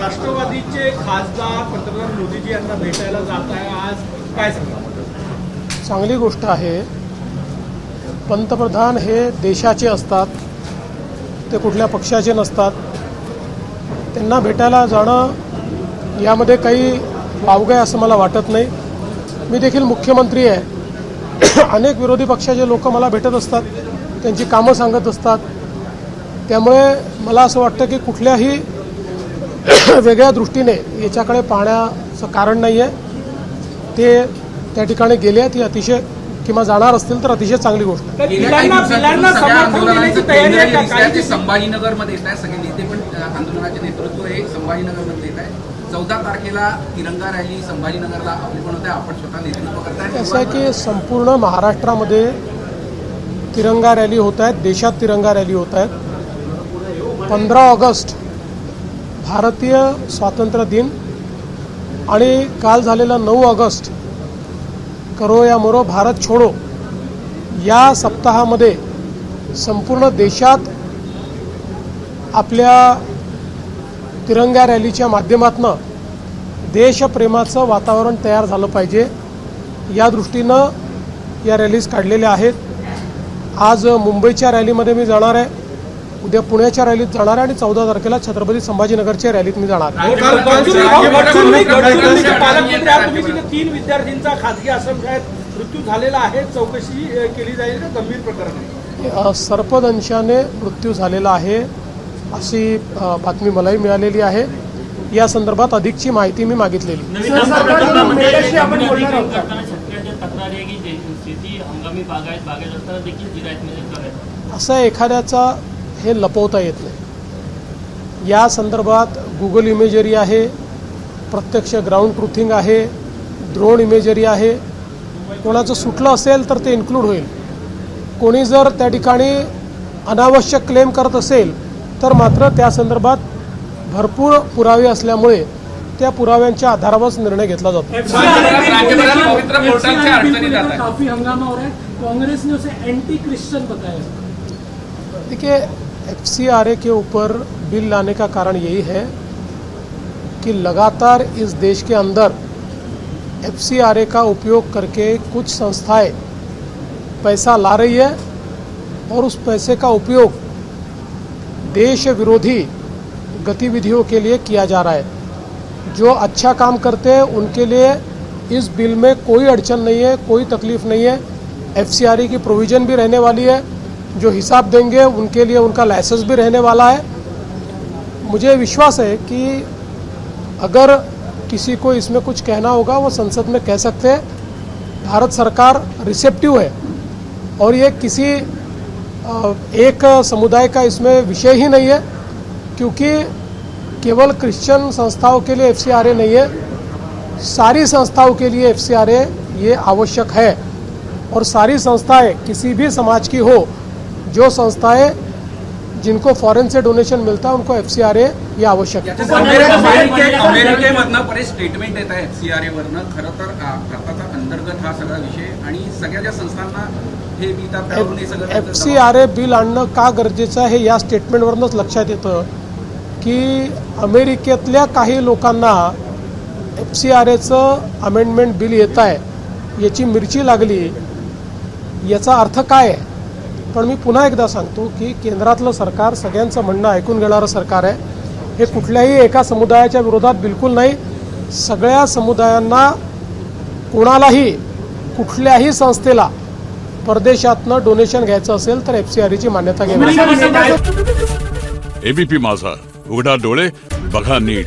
राष्ट्रवादीचे खासदार पंतप्रधान मोदीजी यांना भेटायला जात आहे आज, काय सांगा? चांगली गोष्ट आहे. पंतप्रधान हे देशाचे असतात, ते कुठल्या पक्षाचे नसतात. त्यांना भेटायला जाणं यामध्ये काही वावगं आहे असं मला वाटत नाही. मी देखील मुख्यमंत्री आहे. अनेक विरोधी पक्षाचे लोक मला भेटत असतात, त्यांची कामं सांगत असतात. त्यामुळे मला असं वाटतं की कुठल्याही वेगळ्या दृष्टीने याच्याकडे पाहण्याचं कारण नाही आहे. ते त्या ठिकाणी गेले आहेत, ही अतिशय किंवा जाणार असतील तर अतिशय चांगली गोष्ट आहे. संभाजीनगरमध्ये येत आहे, सगळे नेते पण आंदोलनाचे नेतृत्व हे संभाजीनगरमध्ये येत आहे. 14 तारखेला तिरंगा रॅली संभाजीनगरला आपली पण होते, आपण स्वतः नेतृत्व करताय. असं आहे की संपूर्ण महाराष्ट्रामध्ये तिरंगा रॅली होत आहेत, देशात तिरंगा रॅली होत आहेत. 15 ऑगस्ट भारतीय स्वातंत्र्य दिन आणि काल झालेला 9 ऑगस्ट करो या मरो भारत छोडो या सप्ताहामध्ये संपूर्ण देशात आपल्या तिरंगा रॅलीच्या माध्यमातून देशप्रेमाचं वातावरण तयार झालं पाहिजे, या दृष्टीनं या रॅलीज काढलेल्या आहेत. आज मुंबईच्या रॅलीमध्ये मी जाणार आहे, उद्या पुण्याच्या रॅलीत जाणार आहे आणि 14 तारखेला छत्रपती संभाजीनगरच्या रॅलीत मी जाणार आहे. पालकमंत्री 3 विद्यार्थ्यांचा खासगी आश्रमशाळेत मृत्यू झालेला आहे, चौकशी केली जाईल का? गंभीर प्रकरण आहे. सर्पदंशाने मृत्यू झालेला आहे अशी बातमी मलाही मिळालेली आहे. या संदर्भात अधिकची माहिती मी मागितलेली. असं एखाद्याचा हे लपवता येत नाही. या संदर्भात गुगल इमेजरी आहे, प्रत्यक्ष ग्राउंड ट्रुथिंग आहे, ड्रोन इमेजरी आहे. कोणाचं सुटलं असेल तर ते इन्क्लूड होईल. कोणी जर त्या ठिकाणी अनावश्यक क्लेम करत असेल तर मात्र त्या संदर्भात भरपूर पुरावे असल्यामुळे त्या पुराव्यांच्या आधारावरच निर्णय घेतला जातो. काफी हंगामा हो रहा है, कांग्रेस ने उसे एंटी क्रिश्चियन बताया. देखिए, FCRA के ऊपर बिल लाने का कारण यही है कि लगातार इस देश के अंदर FCRA का उपयोग करके कुछ संस्थाएं पैसा ला रही है और उस पैसे का उपयोग देश विरोधी गतिविधियों के लिए किया जा रहा है. जो अच्छा काम करते हैं उनके लिए इस बिल में कोई अड़चन नहीं है, कोई तकलीफ नहीं है. FCRA की प्रोविज़न भी रहने वाली है. जो हिसाब देंगे उनके लिए उनका लाइसेंस भी रहने वाला है. मुझे विश्वास है कि अगर किसी को इसमें कुछ कहना होगा वो संसद में कह सकते हैं. भारत सरकार रिसेप्टिव है और ये किसी एक समुदाय का इसमें विषय ही नहीं है, क्योंकि केवल क्रिश्चियन संस्थाओं के लिए FCRA नहीं है, सारी संस्थाओं के लिए FCRA ये आवश्यक है. और सारी संस्थाएं किसी भी समाज की हो, जो संस्थाएं जिनको फॉरेन से डोनेशन मिलता है उनको FCRA ये आवश्यक है. अमेरिकेमधनं बरेच स्टेटमेंट येत आहे FCRA वरनं. खरं तर भारताचा अंतर्गत हा सगळा विषय आणि सगळ्या ज्या संस्थांना हे विधान FCRA बिल आणणं का गरजेचं आहे या स्टेटमेंटवरूनच लक्षात येतं की अमेरिकेतल्या काही लोकांना FCRAचं अमेंडमेंट बिल येत आहे याची मिरची लागली. याचा अर्थ काय आहे? पण मी पुन्हा एकदा सांगतो की केंद्रातलं सरकार सगळ्यांचं म्हणणं ऐकून घेणारं सरकार आहे. हे कुठल्याही एका समुदायाच्या विरोधात बिलकुल नाही. सगळ्या समुदायांना, कोणालाही कुठल्याही संस्थेला परदेशातनं डोनेशन घ्यायचं असेल तर FCRAची मान्यता घ्यावी. ABP माझा, उघडा डोळे बघा नीट.